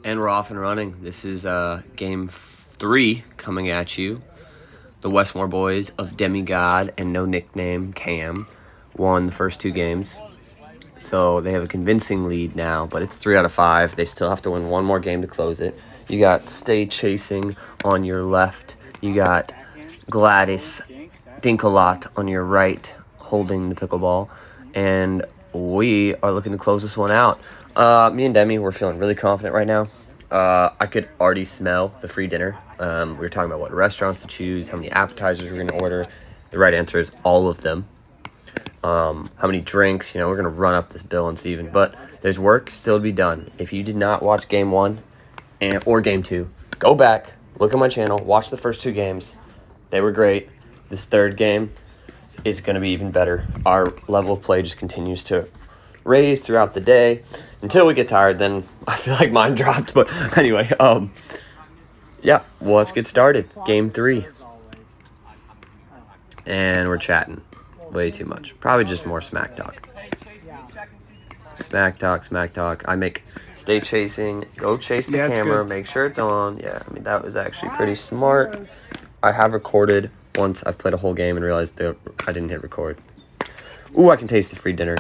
And we're off and running. This is game 3 coming at you. The Westmore boys of Demigod and no nickname Cam won the first 2 games. So they have a convincing lead now, but it's 3 out of 5. They still have to win one more game to close it. You got Stay Chasing on your left. You got Gladys Dinkalot on your right holding the pickleball. And we are looking to close this one out. Me and Demi, we're feeling really confident right now. I could already smell the free dinner. We were talking about what restaurants to choose, how many appetizers we're going to order. The right answer is all of them. How many drinks, we're going to run up this bill on Steven. But there's work still to be done. If you did not watch game 1 or game 2, go back, look at my channel, watch the first 2 games. They were great. This third game is going to be even better. Our level of play just continues to raise throughout the day until we get tired. Then I feel like mine dropped. But anyway, yeah, well, let's get started. Game 3. And we're chatting way too much. Probably just more smack talk. Smack talk. I make Stay Chasing, go chase the camera, make sure it's on. Yeah, I mean, that was actually pretty smart. I have recorded once I've played a whole game and realized that I didn't hit record. Ooh, I can taste the free dinner.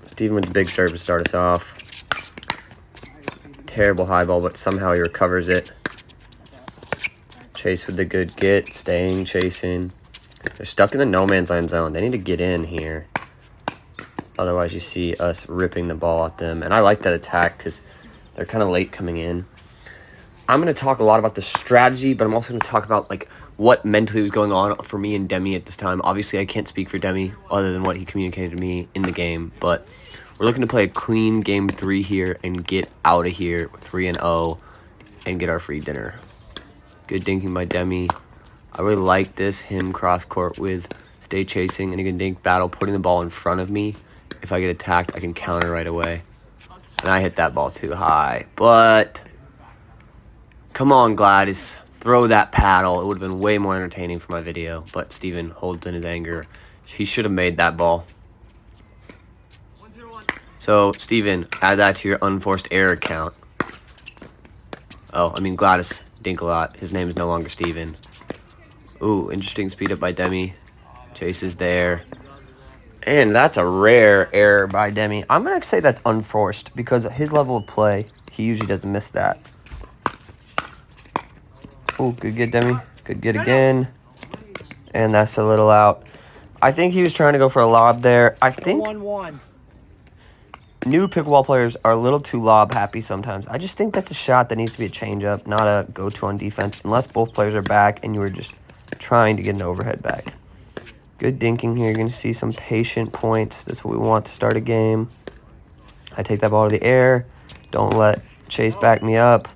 Steven with the big serve to start us off. Terrible high ball, but somehow he recovers it. Chase with the good get, staying, chasing. They're stuck in the no man's land zone. They need to get in here. Otherwise, you see us ripping the ball at them. And I like that attack because they're kind of late coming in. I'm going to talk a lot about the strategy, but I'm also going to talk about what mentally was going on for me and Demi at this time. Obviously, I can't speak for Demi other than what he communicated to me in the game, but we're looking to play a clean game 3 here and get out of here 3-0 and get our free dinner. Good dinking by Demi. I really like this, him cross court with Stay Chasing and a good dink battle, putting the ball in front of me. If I get attacked, I can counter right away. And I hit that ball too high, but come on, Gladys. Throw that paddle. It would have been way more entertaining for my video, but Steven holds in his anger. He should have made that ball. So, Steven, add that to your unforced error count. Gladys Dinkalot. His name is no longer Steven. Ooh, interesting speed up by Demi. Chase is there. And that's a rare error by Demi. I'm going to say that's unforced because his level of play, he usually doesn't miss that. Ooh, good get, Demi. Good get again. And that's a little out. I think he was trying to go for a lob there. I think new pickleball players are a little too lob happy sometimes. I just think that's a shot that needs to be a changeup, not a go-to on defense, unless both players are back and you were just trying to get an overhead back. Good dinking here. You're going to see some patient points. That's what we want to start a game. I take that ball to the air. Don't let Chase back me up.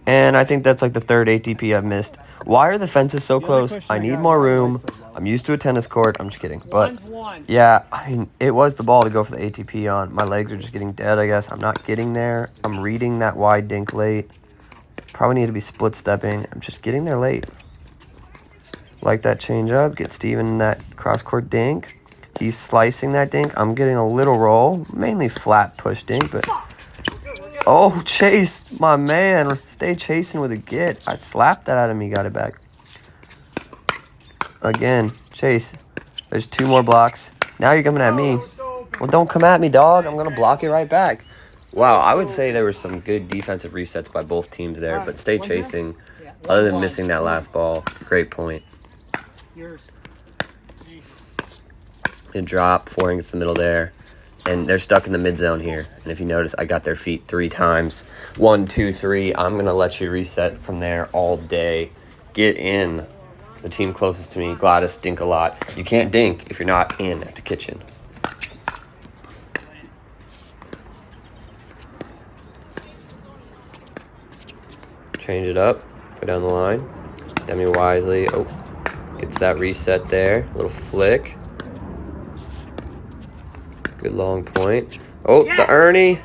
And I think that's like the third ATP I've missed. Why are the fences so close? I need more room. I'm used to a tennis court. I'm just kidding. But, yeah, it was the ball to go for the ATP on. My legs are just getting dead, I guess. I'm not getting there. I'm reading that wide dink late. Probably need to be split stepping. I'm just getting there late. Like that change up. Get Steven that cross-court dink. He's slicing that dink. I'm getting a little roll. Mainly flat push dink, but... Oh, Chase, my man. Stay Chasing with a get. I slapped that out of me. Got it back. Again, Chase. There's 2 more blocks. Now you're coming at me. Well, don't come at me, dog. I'm going to block it right back. Wow, I would say there were some good defensive resets by both teams there, but Stay Chasing, other than missing that last ball, great point. Good drop, 4 against the middle there. And they're stuck in the mid zone here. And if you notice, I got their feet 3 times. 1, 2, 3. I'm going to let you reset from there all day. Get in. The team closest to me, Gladys Dinkalot. You can't dink if you're not in at the kitchen. Change it up. Go down the line. Demi wisely. Oh, gets that reset there. A little flick. Good long point. Oh, the Ernie.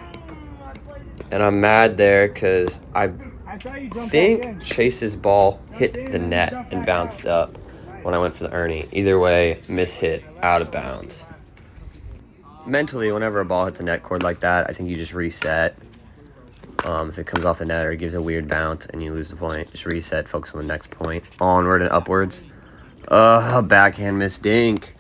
And I'm mad there because I think Chase's ball hit the net and bounced up when I went for the Ernie. Either way, miss-hit, out of bounds. Mentally, whenever a ball hits a net cord like that, I think you just reset. If it comes off the net or it gives a weird bounce and you lose the point, just reset, focus on the next point. Onward and upwards. Backhand miss dink.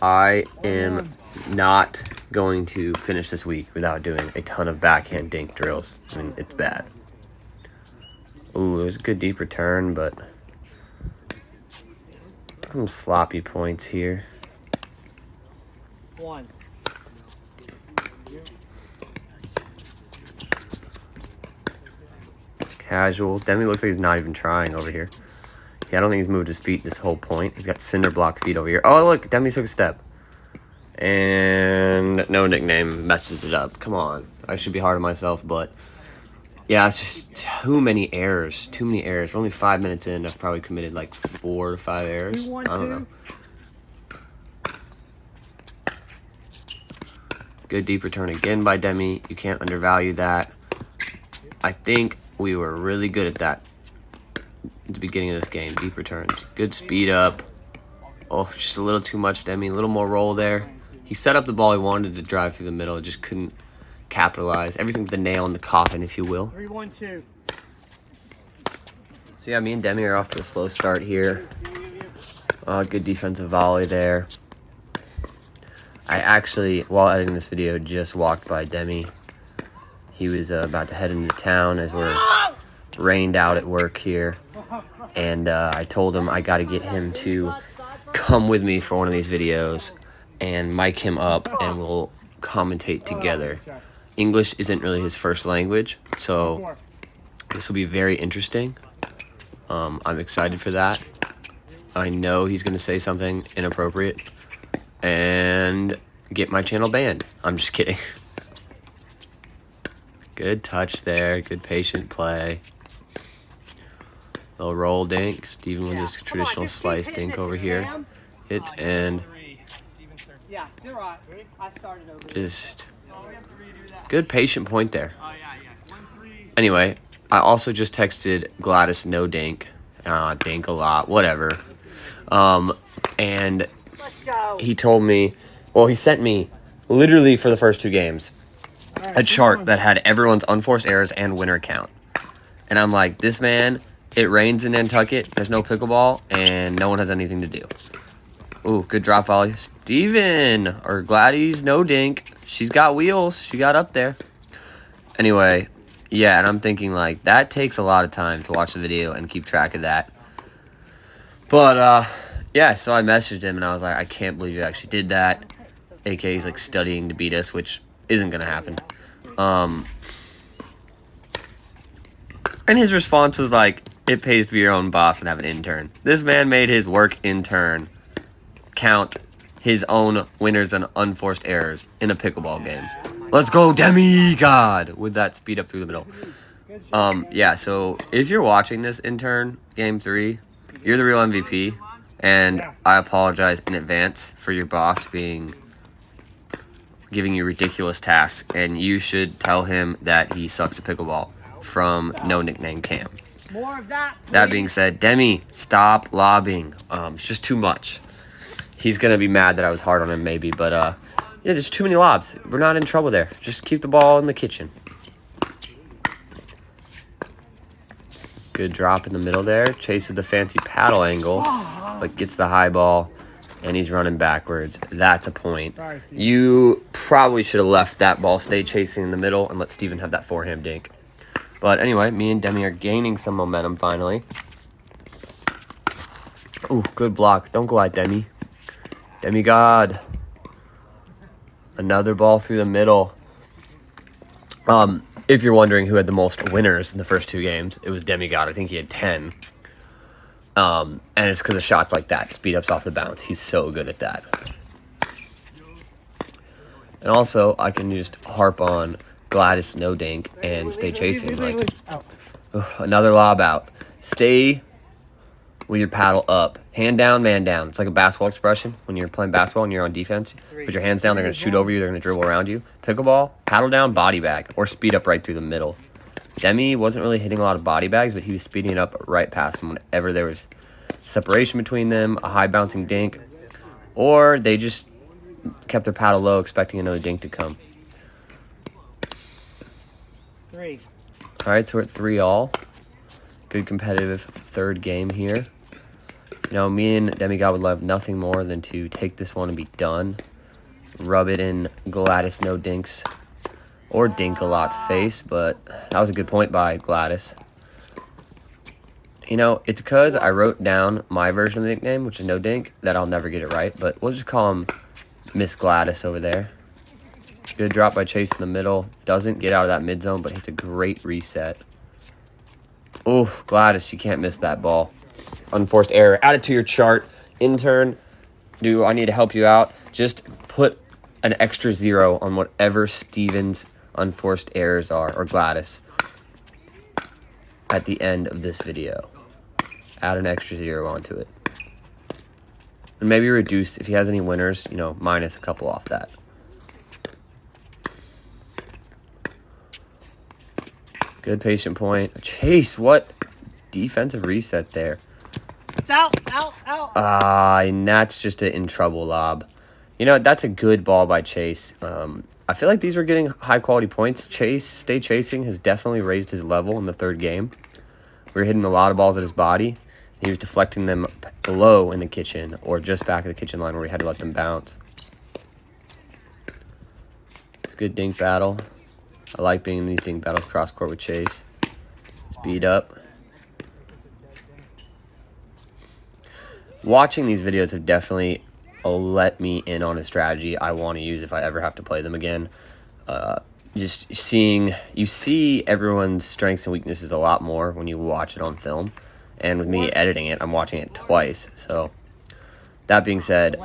I am not going to finish this week without doing a ton of backhand dink drills. I mean, it's bad. Ooh, it was a good deep return, but some sloppy points here. One. Casual. Demi looks like he's not even trying over here. Yeah, I don't think he's moved his feet this whole point. He's got cinder block feet over here. Oh, look, Demi took a step. And no nickname messes it up. Come on. I should be hard on myself, but yeah, it's just too many errors. Too many errors. We're only 5 minutes in. I've probably committed like 4 to 5 errors. I don't know. Good deep return again by Demi. You can't undervalue that. I think we were really good at that at the beginning of this game. Deep returns. Good speed up. Oh, just a little too much, Demi. A little more roll there. He set up the ball he wanted to drive through the middle. Just couldn't capitalize. Everything's the nail in the coffin, if you will. 3-1-2. So yeah, me and Demi are off to a slow start here. Good defensive volley there. I actually, while editing this video, just walked by Demi. He was about to head into town as we're rained out at work here. And I told him I got to get him to come with me for one of these videos and mic him up and we'll commentate together. English isn't really his first language, so this will be very interesting. I'm excited for that. I know he's going to say something inappropriate and get my channel banned. I'm just kidding. Good touch there. Good patient play. Little roll dink. Steven with his traditional slice dink over here. Hits and just good patient point there. Anyway, I also just texted Gladys no dink. Dinkalot, whatever. And he told me, well, he sent me literally for the first 2 games a chart that had everyone's unforced errors and winner count. And I'm like, this man, it rains in Nantucket, there's no pickleball, and no one has anything to do. Ooh, good drop volley. Steven, or Gladys, no dink. She's got wheels. She got up there. Anyway, yeah, and I'm thinking, like, that takes a lot of time to watch the video and keep track of that. But, yeah, so I messaged him, and I was like, I can't believe you actually did that. AK he's, like, studying to beat us, which isn't going to happen. And his response was like, it pays to be your own boss and have an intern. This man made his work intern count his own winners and unforced errors in a pickleball game. Let's go, demigod! With that speed up through the middle. Yeah, so if you're watching this, intern, Game 3, you're the real MVP. And I apologize in advance for your boss giving you ridiculous tasks. And you should tell him that he sucks at pickleball from no nickname Cam. More of that. That being said, Demi, stop lobbing. It's just too much. He's going to be mad that I was hard on him maybe, but yeah, there's too many lobs. We're not in trouble there. Just keep the ball in the kitchen. Good drop in the middle there. Chase with the fancy paddle angle, but gets the high ball, and he's running backwards. That's a point. You probably should have left that ball stay chasing in the middle and let Steven have that forehand dink. But anyway, me and Demi are gaining some momentum finally. Ooh, good block. Don't go at Demi. Demigod. Another ball through the middle. If you're wondering who had the most winners in the first 2 games, it was Demigod. I think he had 10. And it's because of shots like that. Speed ups off the bounce. He's so good at that. And also, I can just harp on Gladys no dink and stay chasing. Like, another lob out. Stay with your paddle up. Hand down, man down. It's like a basketball expression. When you're playing basketball and you're on defense, put your hands down, they're going to shoot over you, they're going to dribble around you. Pickleball, paddle down, body bag, or speed up right through the middle. Demi wasn't really hitting a lot of body bags, but he was speeding it up right past them whenever there was separation between them, a high bouncing dink, or they just kept their paddle low expecting another dink to come. All right, so we're at 3-all. Good competitive third game here. You know, me and Demigod would love nothing more than to take this one and be done. Rub it in Gladys No Dinks or Dinkalot's face, but that was a good point by Gladys. You know, it's because I wrote down my version of the nickname, which is No Dink, that I'll never get it right, but we'll just call him Miss Gladys over there. Good drop by Chase in the middle. Doesn't get out of that mid zone, but hits a great reset. Oh, Gladys, you can't miss that ball. Unforced error. Add it to your chart. Intern, do I need to help you out? Just put an extra 0 on whatever Steven's unforced errors are, or Gladys, at the end of this video. Add an extra 0 onto it. And maybe reduce, if he has any winners, you know, minus a couple off that. Good patient point. Chase, what defensive reset there. Out. And that's just an in trouble lob. You know, that's a good ball by Chase. I feel like these were getting high quality points. Chase, Stay Chasing, has definitely raised his level in the third game. We were hitting a lot of balls at his body. He was deflecting them below in the kitchen or just back of the kitchen line where we had to let them bounce. Good dink battle. I like being in these dink battles cross court with Chase. Speed up. Watching these videos have definitely let me in on a strategy I want to use if I ever have to play them again. Just seeing, you see everyone's strengths and weaknesses a lot more when you watch it on film. And with me editing it, I'm watching it twice. So, that being said,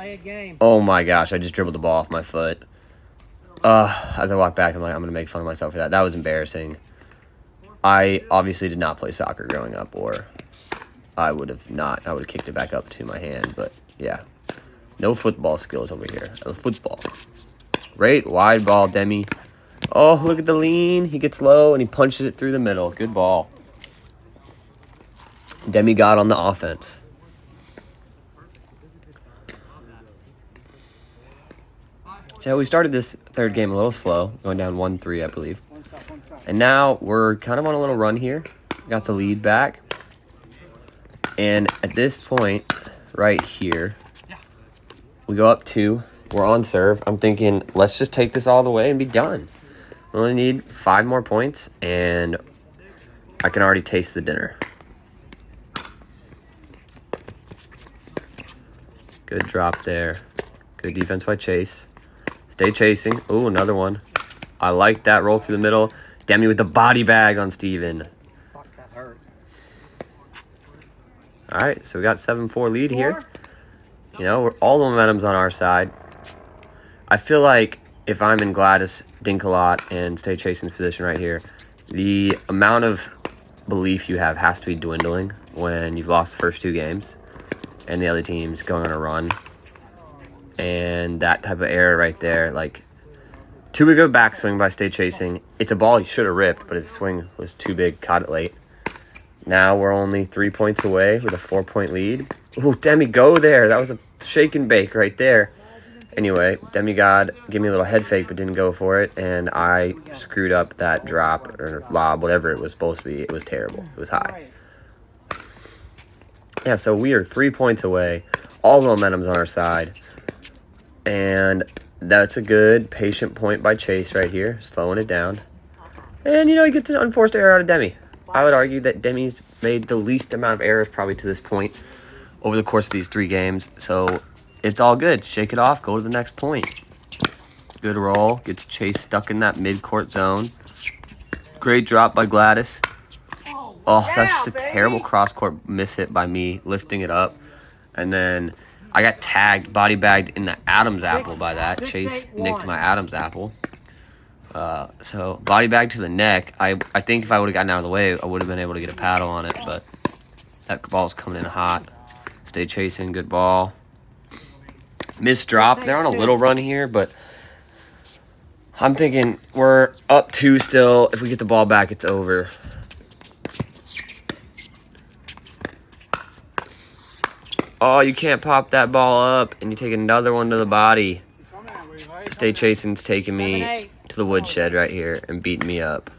oh my gosh, I just dribbled the ball off my foot. As I walk back, I'm like, I'm going to make fun of myself for that. That was embarrassing. I obviously did not play soccer growing up, or I would have kicked it back up to my hand, but yeah. No football skills over here. Football. Great wide ball, Demi. Oh, look at the lean. He gets low and he punches it through the middle. Good ball. Demi got on the offense. So we started this third game a little slow, going down 1-3, I believe. And now we're kind of on a little run here. Got the lead back. And at this point, right here, we go up 2. We're on serve. I'm thinking, let's just take this all the way and be done. We only need 5 more points, and I can already taste the dinner. Good drop there. Good defense by Chase. Stay chasing. Ooh, another one. I like that roll through the middle. Demi with the body bag on Steven. Fuck, that hurt. All right, so we got 7-4 lead here. You know, all the momentum's on our side. I feel like if I'm in Gladys Dinkalot and Stay Chasing's position right here, the amount of belief you have has to be dwindling when you've lost the first 2 games and the other team's going on a run. And that type of error right there, like, too big of a backswing by Stay Chasing. It's a ball he should have ripped, but his swing was too big, caught it late. Now we're only 3 points away with a 4-point lead. Ooh, Demi, go there. That was a shake and bake right there. Anyway, Demigod gave me a little head fake but didn't go for it, and I screwed up that drop or lob, whatever it was supposed to be. It was terrible. It was high. Yeah, so we are 3 points away. All the momentum's on our side. And that's a good patient point by Chase right here, slowing it down. And, you know, he gets an unforced error out of Demi. I would argue that Demi's made the least amount of errors probably to this point over the course of these 3 games. So it's all good. Shake it off. Go to the next point. Good roll. Gets Chase stuck in that mid-court zone. Great drop by Gladys. Oh, that's just a terrible cross-court miss-hit by me, lifting it up. And then I got tagged, body bagged in the Adam's apple by that. Chase nicked my Adam's apple. So body bag to the neck. I think if I would have gotten out of the way, I would have been able to get a paddle on it, but that ball's coming in hot. Stay chasing, good ball. Missed drop. They're on a little run here, but I'm thinking we're up 2 still. If we get the ball back, it's over. Oh, you can't pop that ball up, and you take another one to the body. Stay Chasing's taking me to the woodshed right here and beating me up.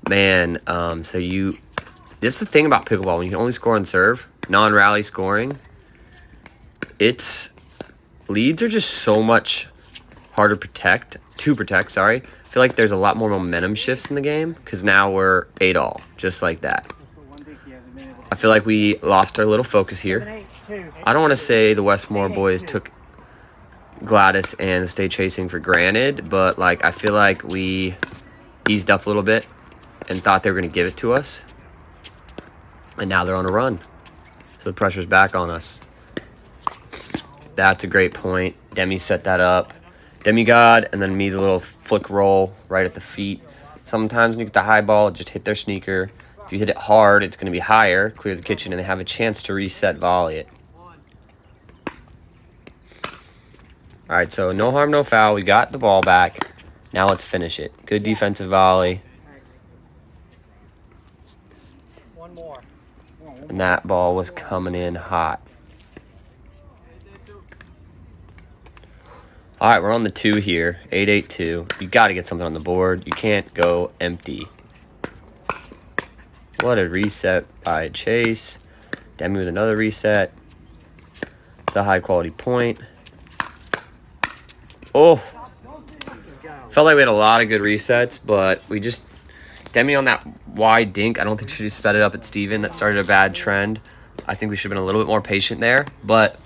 Man, this is the thing about pickleball. When you can only score on serve, non-rally scoring, leads are just so much harder to protect, sorry. I feel like there's a lot more momentum shifts in the game because now we're 8-all, just like that. I feel like we lost our little focus here. I don't want to say the Westmore boys took Gladys and Stay Chasing for granted, but like I feel like we eased up a little bit and thought they were going to give it to us. And now they're on a run. So the pressure's back on us. That's a great point. Demi set that up. Demigod, and then me, the little flick roll right at the feet. Sometimes when you get the high ball, just hit their sneaker. If you hit it hard, it's going to be higher, clear the kitchen, and they have a chance to reset volley it. All right, so no harm, no foul. We got the ball back. Now let's finish it. Good defensive volley. One more. And that ball was coming in hot. All right, we're on the 2 here, 8-8-2. You got to get something on the board. You can't go empty. What a reset by Chase. Demi with another reset. It's a high-quality point. Oh, felt like we had a lot of good resets, but we just... Demi on that wide dink, I don't think she sped it up at Steven. That started a bad trend. I think we should have been a little bit more patient there, but...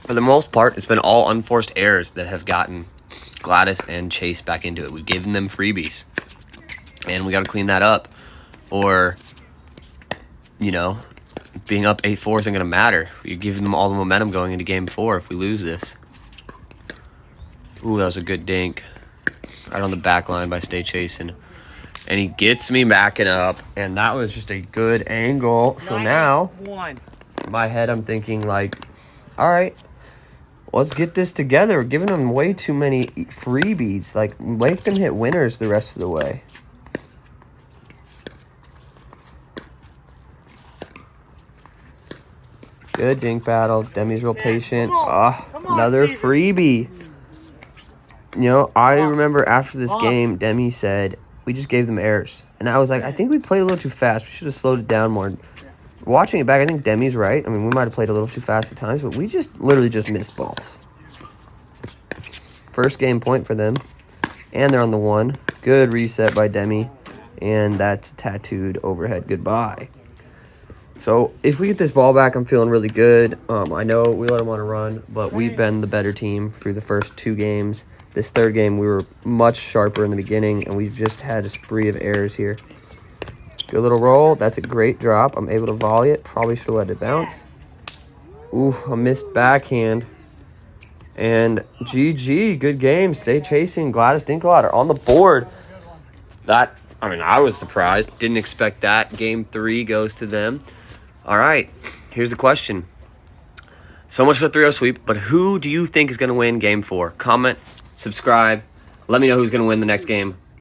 For the most part, it's been all unforced errors that have gotten Gladys and Chase back into it. We've given them freebies, and we got to clean that up. Or, you know, being up 8-4 isn't going to matter. You're giving them all the momentum going into Game 4 if we lose this. Ooh, that was a good dink. Right on the back line by Stay Chasing. And he gets me backing up, and that was just a good angle. So now, in my head, I'm thinking, like, all right, let's get this together. We're giving them way too many freebies. Like, make them hit winners the rest of the way. Good dink battle. Demi's real patient. Another freebie. You know, I remember after this game, Demi said, we just gave them errors. And I was like, I think we played a little too fast. We should have slowed it down more. Watching it back, I think Demi's right. I mean, we might have played a little too fast at times, but we literally just missed balls. First game point for them. And they're on the 1. Good reset by Demi. And that's tattooed overhead goodbye. So if we get this ball back, I'm feeling really good. I know we let them on a run, but we've been the better team through the first 2 games. This third game, we were much sharper in the beginning, and we've just had a spree of errors here. Good little roll. That's a great drop. I'm able to volley it. Probably should have let it bounce. Ooh, a missed backhand. And GG. Good game. Stay Chasing. Gladys Dinkalot are on the board. I was surprised. Didn't expect that. Game 3 goes to them. All right. Here's the question. So much for the 3-0 sweep, but who do you think is going to win Game 4? Comment, subscribe. Let me know who's going to win the next game.